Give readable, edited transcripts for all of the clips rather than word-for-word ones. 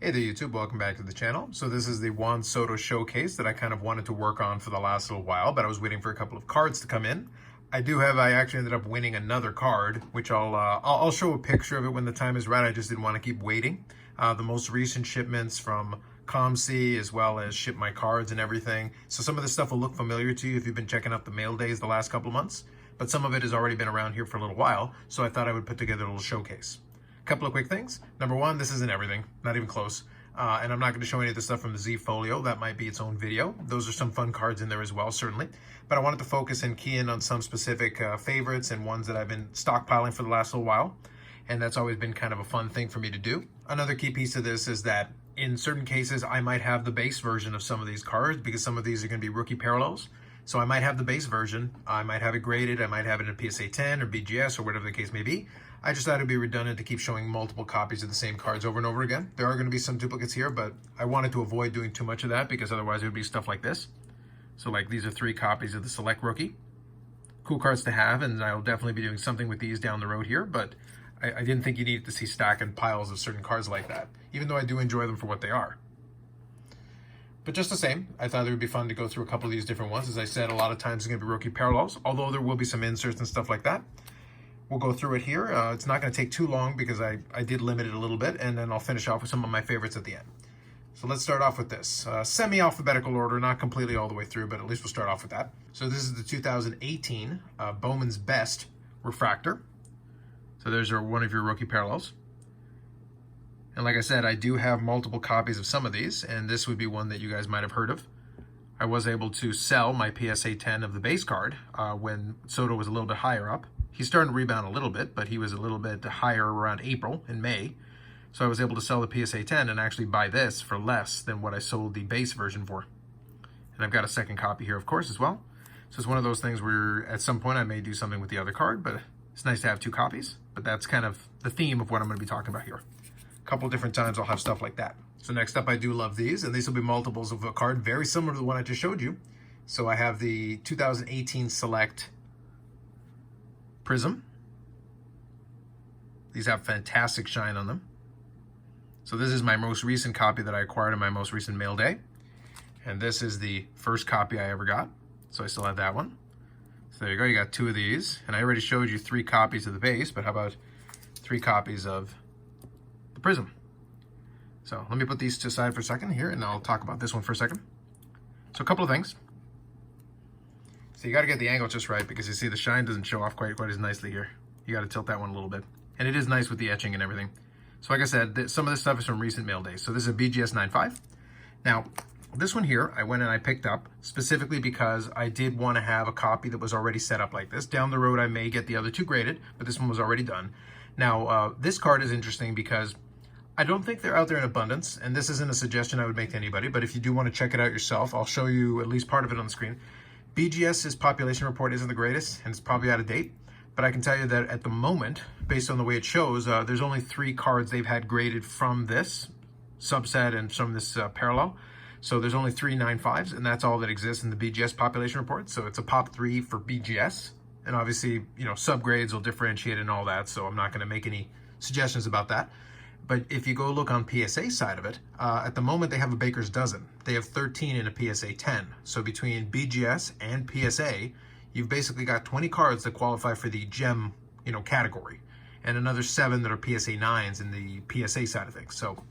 Hey there YouTube, welcome back to the channel. So this is the Juan Soto showcase that I kind of wanted to work on for the last little while, but I was waiting for a couple of cards to come in. I actually ended up winning another card, which I'll show a picture of it when the time is right. I just didn't want to keep waiting. The most recent shipments from ComC, as well as Ship My Cards and everything. So some of this stuff will look familiar to you if you've been checking out the mail days the last couple of months, but some of it has already been around here for a little while. So I thought I would put together a little showcase. Couple of quick things. Number one, this isn't everything, not even close. And I'm not going to show any of the stuff from the Z Folio. That might be its own video. Those are some fun cards in there as well, certainly. But I wanted to focus and key in on some specific favorites and ones that I've been stockpiling for the last little while. And that's always been kind of a fun thing for me to do. Another key piece of this is that in certain cases, I might have the base version of some of these cards because some of these are going to be rookie parallels. So I might have the base version, I might have it graded, I might have it in PSA 10 or BGS or whatever the case may be. I just thought it'd be redundant to keep showing multiple copies of the same cards over and over again. There are going to be some duplicates here, but I wanted to avoid doing too much of that because otherwise it would be stuff like this. So like these are 3 copies of the Select Rookie. Cool cards to have, and I'll definitely be doing something with these down the road here, but I didn't think you needed to see stacking piles of certain cards like that, even though I do enjoy them for what they are. But just the same, I thought it would be fun to go through a couple of these different ones. As I said, a lot of times it's going to be rookie parallels, although there will be some inserts and stuff like that. We'll go through it here. It's not going to take too long because I did limit it a little bit, and then I'll finish off with some of my favorites at the end. So let's start off with this. Semi-alphabetical order, not completely all the way through, but at least we'll start off with that. So this is the 2018 Bowman's Best Refractor. So there's one of your rookie parallels. And like I said, I do have multiple copies of some of these, and this would be one that you guys might have heard of. I was able to sell my PSA 10 of the base card when Soto was a little bit higher up. He's starting to rebound a little bit, but he was a little bit higher around April and May. So I was able to sell the PSA 10 and actually buy this for less than what I sold the base version for. And I've got a second copy here, of course, as well. So it's one of those things where at some point I may do something with the other card, but it's nice to have 2 copies. But that's kind of the theme of what I'm going to be talking about here. A couple different times I'll have stuff like that. So next up, I do love these, and these will be multiples of a card very similar to the one I just showed you. So I have the 2018 Select Prizm. These have fantastic shine on them. So this is my most recent copy that I acquired in my most recent mail day. And this is the first copy I ever got. So I still have that one. So there you go, you got 2 of these. And I already showed you 3 copies of the base, but how about 3 copies of the Prizm? So let me put these to the side for a second here, and I'll talk about this one for a second. So a couple of things. So you got to get the angle just right because you see the shine doesn't show off quite as nicely here. You got to tilt that one a little bit. And it is nice with the etching and everything. So like I said, some of this stuff is from recent mail days. So this is a BGS 9.5. Now, this one here, I went and I picked up specifically because I did want to have a copy that was already set up like this. Down the road, I may get the other 2 graded, but this one was already done. Now, this card is interesting because I don't think they're out there in abundance, and this isn't a suggestion I would make to anybody, but if you do want to check it out yourself, I'll show you at least part of it on the screen. BGS's population report isn't the greatest, and it's probably out of date, but I can tell you that at the moment, based on the way it shows, there's only 3 cards they've had graded from this subset and from this parallel. So there's only 3 9.5s, and that's all that exists in the BGS population report. So it's a pop 3 for BGS, and obviously, you know, subgrades will differentiate and all that, so I'm not going to make any suggestions about that. But if you go look on PSA side of it, at the moment they have a baker's dozen. They have 13 in a PSA 10. So between BGS and PSA, you've basically got 20 cards that qualify for the gem, you know, category, and another 7 that are PSA 9s in the PSA side of things. So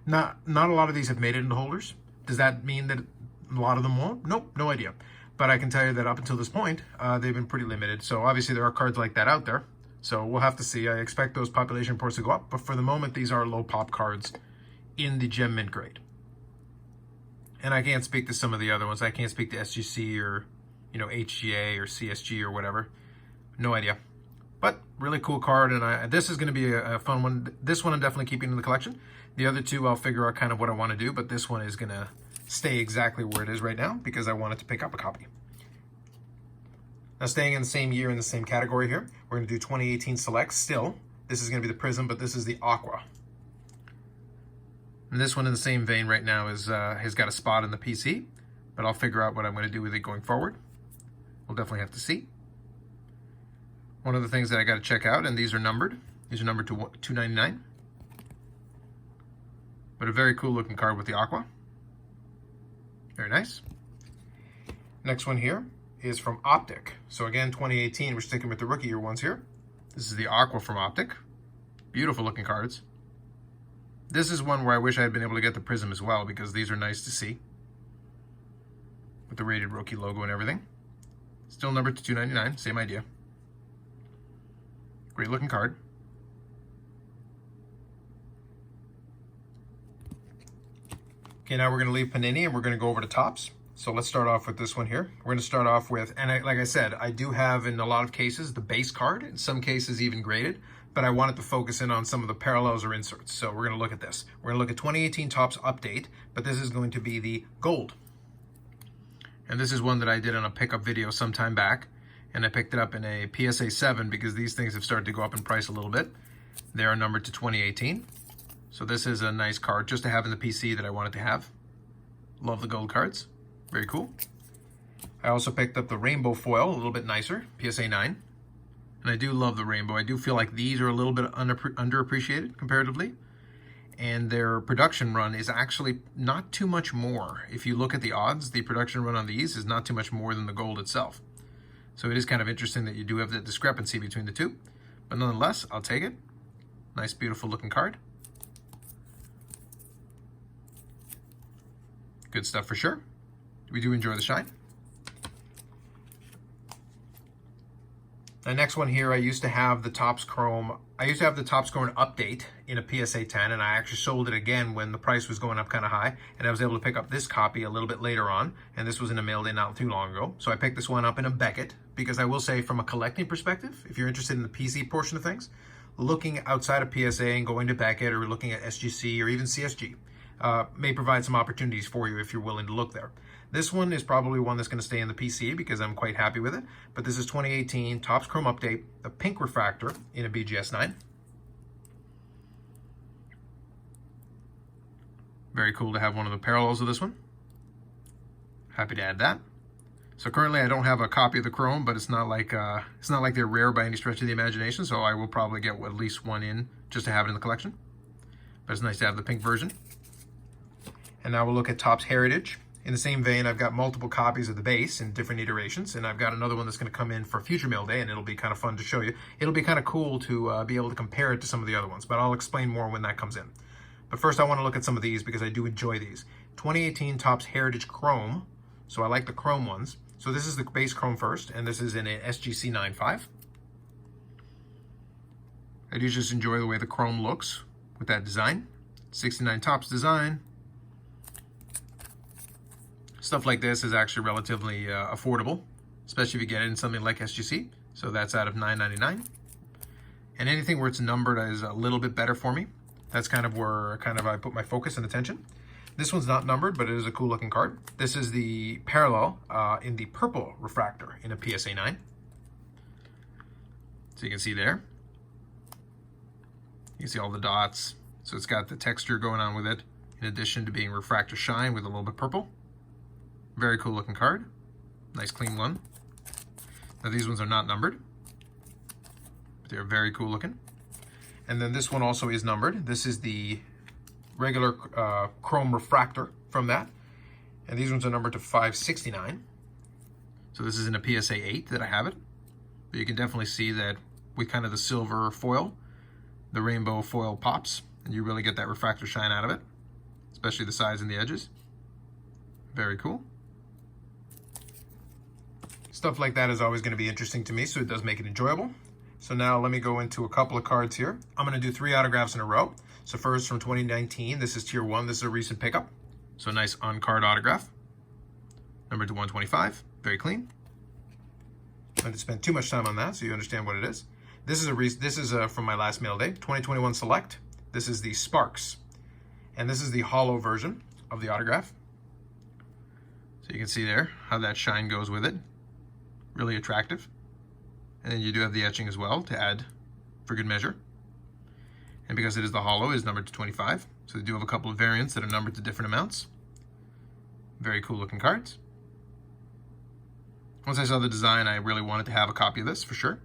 not a lot of these have made it into holders. Does that mean that a lot of them won't? Nope, no idea. But I can tell you that up until this point, they've been pretty limited. So obviously there are cards like that out there. So we'll have to see. I expect those population reports to go up, but for the moment, these are low pop cards in the gem mint grade. And I can't speak to some of the other ones. I can't speak to SGC or, you know, HGA or CSG or whatever. No idea. But really cool card, and this is going to be a fun one. This one I'm definitely keeping in the collection. The other 2, I'll figure out kind of what I want to do, but this one is going to stay exactly where it is right now because I wanted to pick up a copy. Now, staying in the same year in the same category here, we're going to do 2018 Select still. This is going to be the Prizm, but this is the Aqua. And this one in the same vein right now is has got a spot in the PC, but I'll figure out what I'm going to do with it going forward. We'll definitely have to see. One of the things that I got to check out, and these are numbered. These are numbered to 299. But a very cool looking card with the aqua. Very nice. Next one here is from Optic. So again, 2018, we're sticking with the rookie year ones here. This is the aqua from Optic. Beautiful looking cards. This is one where I wish I had been able to get the Prizm as well, because these are nice to see. With the rated rookie logo and everything. Still numbered to 299, same idea. Great looking card. Okay, now we're going to leave Panini and we're going to go over to Topps. So let's start off with this one here. We're going to start off with, and like I said, I do have in a lot of cases the base card, in some cases even graded, but I wanted to focus in on some of the parallels or inserts. So we're going to look at this. We're going to look at 2018 Topps Update, but this is going to be the gold. And this is one that I did on a pickup video some time back, and I picked it up in a PSA 7 because these things have started to go up in price a little bit. They are numbered to 2018. So this is a nice card just to have in the PC that I wanted to have. Love the gold cards. Very cool. I also picked up the rainbow foil, a little bit nicer, PSA 9. And I do love the rainbow. I do feel like these are a little bit underappreciated comparatively. And their production run is actually not too much more. If you look at the odds, the production run on these is not too much more than the gold itself. So it is kind of interesting that you do have that discrepancy between the two. But nonetheless, I'll take it. Nice, beautiful looking card. Good stuff for sure. We do enjoy the shine. The next one here, I used to have the Topps Chrome. I used to have the Topps Chrome update in a PSA 10, and I actually sold it again when the price was going up kind of high, and I was able to pick up this copy a little bit later on, and this was in a mail day not too long ago. So I picked this one up in a Beckett, because I will say from a collecting perspective, if you're interested in the PC portion of things, looking outside of PSA and going to Beckett or looking at SGC or even CSG may provide some opportunities for you if you're willing to look there. This one is probably one that's going to stay in the PC because I'm quite happy with it. But this is 2018 Topps Chrome Update, the pink refractor in a BGS 9. Very cool to have one of the parallels of this one. Happy to add that. So currently I don't have a copy of the Chrome, but it's not like they're rare by any stretch of the imagination. So I will probably get at least one in just to have it in the collection. But it's nice to have the pink version. And now we'll look at Topps Heritage. In the same vein, I've got multiple copies of the base in different iterations, and I've got another one that's going to come in for future mail day, and it'll be kind of fun to show you. It'll be kind of cool to be able to compare it to some of the other ones, but I'll explain more when that comes in. But first, I want to look at some of these because I do enjoy these. 2018 Topps Heritage Chrome, so I like the Chrome ones. So this is the base Chrome first, and this is in an SGC 9.5. I do just enjoy the way the Chrome looks with that design. 69 Topps design. Stuff like this is actually relatively affordable, especially if you get it in something like SGC. So that's out of $9.99. And anything where it's numbered is a little bit better for me. That's kind of where I put my focus and attention. This one's not numbered, but it is a cool looking card. This is the parallel in the purple refractor in a PSA 9. So you can see there. You can see all the dots. So it's got the texture going on with it, in addition to being refractor shine with a little bit purple. Very cool looking card. Nice clean one. Now these ones are not numbered, but they're very cool looking. And then this one also is numbered. This is the regular Chrome refractor from that. And these ones are numbered to 569. So this is in a PSA 8 that I have it. But you can definitely see that with kind of the silver foil, the rainbow foil pops, and you really get that refractor shine out of it, especially the sides and the edges. Very cool. Stuff like that is always going to be interesting to me, so it does make it enjoyable. So now let me go into a couple of cards here. I'm going to do 3 autographs in a row. So first from 2019, this is Tier 1. This is a recent pickup. So nice on-card autograph. Numbered to 125. Very clean. I didn't spend too much time on that, so you understand what it is. This is from my last mail day, 2021 Select. This is the Sparks. And this is the hollow version of the autograph. So you can see there how that shine goes with it. Really attractive. And then you do have the etching as well to add for good measure. And because it is the hollow, it is numbered to 25. So they do have a couple of variants that are numbered to different amounts. Very cool looking cards. Once I saw the design, I really wanted to have a copy of this for sure.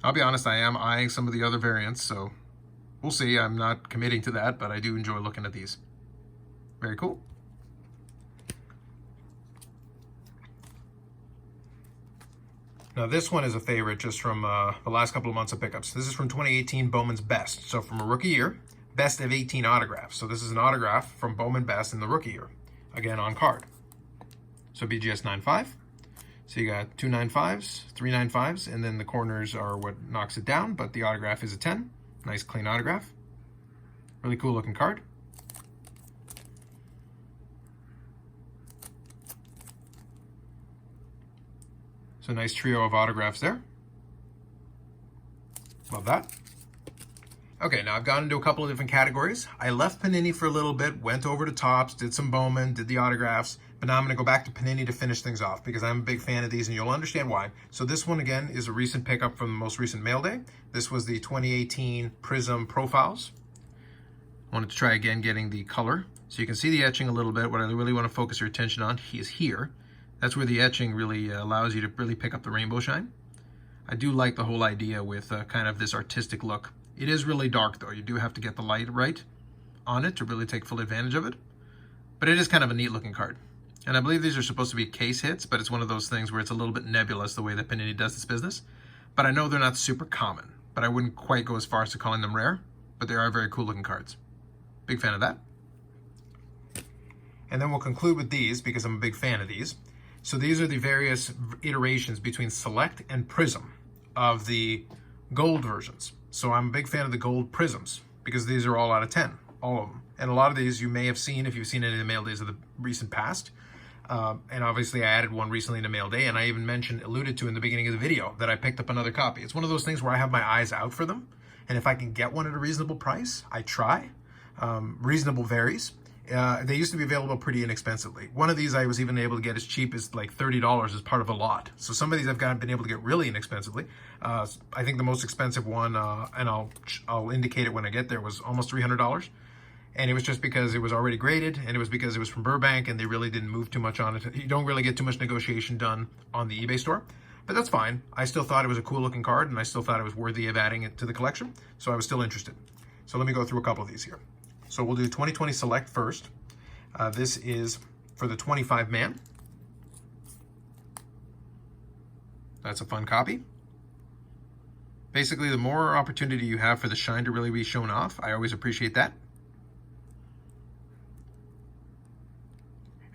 I'll be honest, I am eyeing some of the other variants, so we'll see. I'm not committing to that, but I do enjoy looking at these. Very cool. Now this one is a favorite just from the last couple of months of pickups. This is from 2018 Bowman's Best. So from a rookie year, best of 18 autographs. So this is an autograph from Bowman Best in the rookie year. Again, on card. So BGS 9.5. So you got 2 9.5s, 3 9.5s, and then the corners are what knocks it down, but the autograph is a 10. Nice clean autograph. Really cool looking card. So nice trio of autographs there. Love that. Okay, now I've gone into a couple of different categories. I left Panini for a little bit, went over to Topps, did some Bowman, did the autographs, but now I'm gonna go back to Panini to finish things off because I'm a big fan of these and you'll understand why. So this one again is a recent pickup from the most recent mail day. This was the 2018 Prizm Profiles. I wanted to try again getting the color. So you can see the etching a little bit. What I really wanna focus your attention on is here. That's where the etching really allows you to really pick up the rainbow shine. I do like the whole idea with kind of this artistic look. It is really dark though. You do have to get the light right on it to really take full advantage of it. But it is kind of a neat looking card. And I believe these are supposed to be case hits, but it's one of those things where it's a little bit nebulous the way that Panini does this business. But I know they're not super common, but I wouldn't quite go as far as to calling them rare, but they are very cool looking cards. Big fan of that. And then we'll conclude with these because I'm a big fan of these. So these are the various iterations between Select and Prizm of the gold versions. So I'm a big fan of the Gold Prizms because these are all out of 10, all of them. And a lot of these you may have seen if you've seen any of the mail days of the recent past. And obviously I added one recently to mail day, and I even alluded to in the beginning of the video that I picked up another copy. It's one of those things where I have my eyes out for them. And if I can get one at a reasonable price, I try. Reasonable varies. They used to be available pretty inexpensively. One of these I was even able to get as cheap as like $30 as part of a lot. So some of these I've been able to get really inexpensively. I think the most expensive one, and I'll indicate it when I get there, was almost $300. And it was just because it was already graded, and it was because it was from Burbank, and they really didn't move too much on it. You don't really get too much negotiation done on the eBay store, but that's fine. I still thought it was a cool looking card, and I still thought it was worthy of adding it to the collection, so I was still interested. So let me go through a couple of these here. So we'll do 2020 Select first. This is for the 25 man. That's a fun copy. Basically, the more opportunity you have for the shine to really be shown off, I always appreciate that.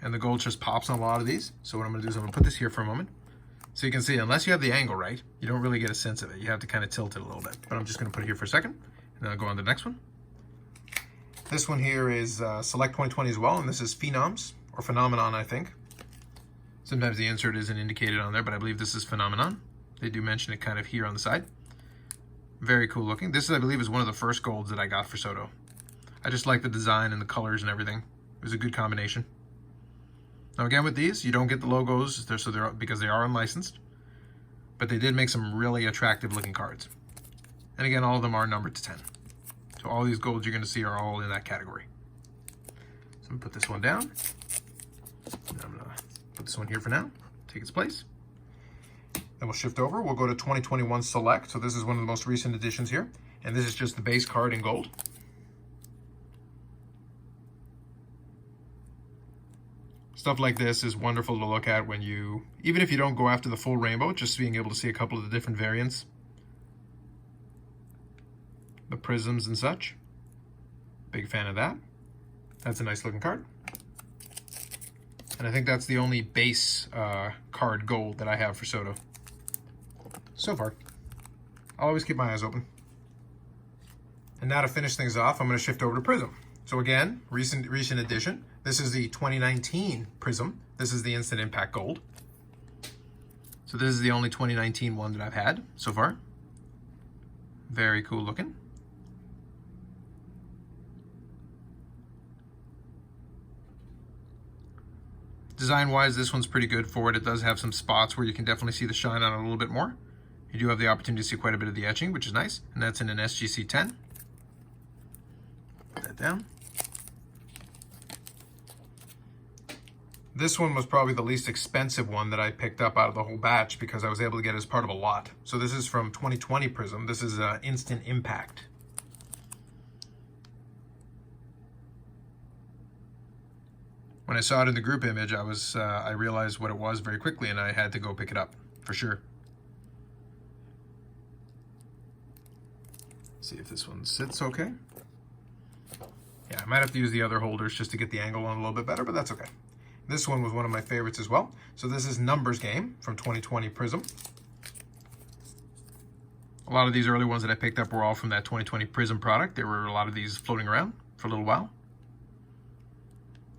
And the gold just pops on a lot of these. So what I'm gonna do is I'm gonna put this here for a moment. So you can see, unless you have the angle right, you don't really get a sense of it. You have to kind of tilt it a little bit. But I'm just gonna put it here for a second, and then I'll go on to the next one. This one here is Select 2020 as well, and this is Phenoms, or Phenomenon, I think. Sometimes the insert isn't indicated on there, but I believe this is Phenomenon. They do mention it kind of here on the side. Very cool looking. This, I believe, is one of the first golds that I got for Soto. I just like the design and the colors and everything. It was a good combination. Now again, with these, you don't get the logos because they are unlicensed, but they did make some really attractive looking cards. And again, all of them are numbered to 10. So all these golds you're going to see are all in that category. So I'm going to put this one down. And I'm going to put this one here for now, take its place. Then we'll shift over. We'll go to 2021 Select. So this is one of the most recent additions here. And this is just the base card in gold. Stuff like this is wonderful to look at when even if you don't go after the full rainbow, just being able to see a couple of the different variants. The prisms and such. Big fan of that. That's a nice looking card. And I think that's the only base card gold that I have for Soto. So far. I'll always keep my eyes open. And now to finish things off, I'm going to shift over to Prizm. So again, recent addition. This is the 2019 Prizm. This is the Instant Impact Gold. So this is the only 2019 one that I've had so far. Very cool looking. Design-wise, this one's pretty good for it. It does have some spots where you can definitely see the shine on it a little bit more. You do have the opportunity to see quite a bit of the etching, which is nice. And that's in an SGC 10. Put that down. This one was probably the least expensive one that I picked up out of the whole batch because I was able to get it as part of a lot. So this is from 2020 Prizm. This is Instant Impact. when I saw it in the group image, I realized what it was very quickly, and I had to go pick it up for sure. See if this one sits okay. Yeah, I might have to use the other holders just to get the angle on a little bit better, but that's okay. This one was one of my favorites as well. So this is Numbers Game from 2020 Prizm. A lot of these early ones that I picked up were all from that 2020 Prizm product. There were a lot of these floating around for a little while.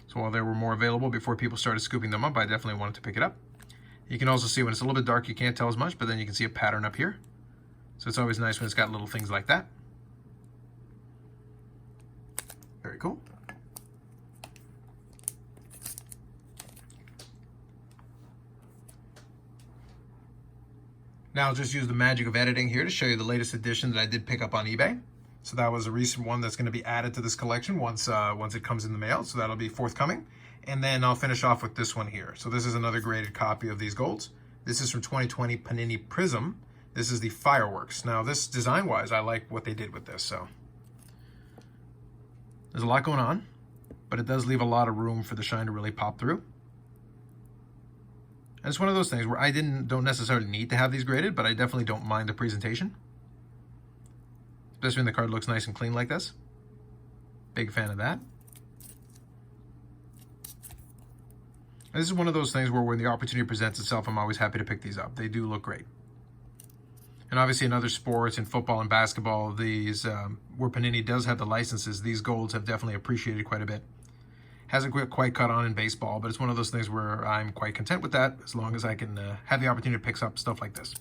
So while there were more available before people started scooping them up, I definitely wanted to pick it up. You can also see when it's a little bit dark, you can't tell as much, but then you can see a pattern up here. So it's always nice when it's got little things like that. Very cool. Now I'll just use the magic of editing here to show you the latest edition that I did pick up on eBay. So that was a recent one that's going to be added to this collection once it comes in the mail. So that'll be forthcoming. And then I'll finish off with this one here. So this is another graded copy of these golds. This is from 2020 Panini Prizm. This is the Fireworks. Now this design-wise, I like what they did with this. So there's a lot going on, but it does leave a lot of room for the shine to really pop through. And it's one of those things where I don't necessarily need to have these graded, but I definitely don't mind the presentation. Especially when the card looks nice and clean like this. Big fan of that. And this is one of those things where when the opportunity presents itself, I'm always happy to pick these up. They do look great. And obviously in other sports, in football and basketball, these where Panini does have the licenses, these golds have definitely appreciated quite a bit. Hasn't quite caught on in baseball, but it's one of those things where I'm quite content with that as long as I can have the opportunity to pick up stuff like this.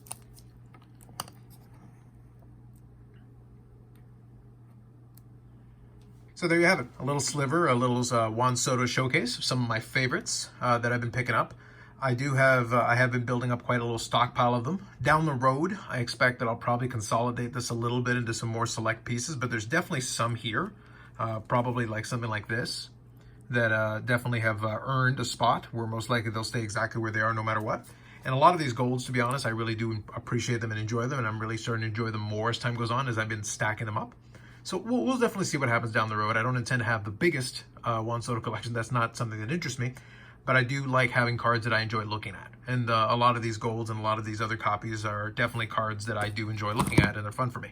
So there you have it, a little sliver, a little Juan Soto showcase of some of my favorites that I've been picking up. I have been building up quite a little stockpile of them. Down the road, I expect that I'll probably consolidate this a little bit into some more select pieces, but there's definitely some here, probably like something like this, that definitely have earned a spot where most likely they'll stay exactly where they are no matter what. And a lot of these golds, to be honest, I really do appreciate them and enjoy them, and I'm really starting to enjoy them more as time goes on as I've been stacking them up. So we'll definitely see what happens down the road. I don't intend to have the biggest Juan Soto collection. That's not something that interests me. But I do like having cards that I enjoy looking at. And a lot of these golds and a lot of these other copies are definitely cards that I do enjoy looking at, and they're fun for me.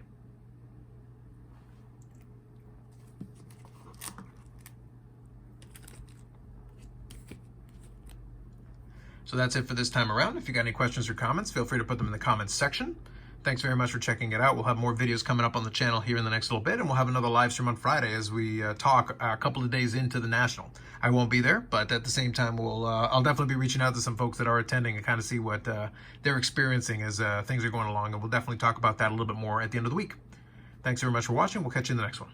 So that's it for this time around. If you got any questions or comments, feel free to put them in the comments section. Thanks very much for checking it out. We'll have more videos coming up on the channel here in the next little bit, and we'll have another live stream on Friday as we talk a couple of days into the National. I won't be there, but at the same time, I'll definitely be reaching out to some folks that are attending and kind of see what they're experiencing as things are going along, and we'll definitely talk about that a little bit more at the end of the week. Thanks very much for watching. We'll catch you in the next one.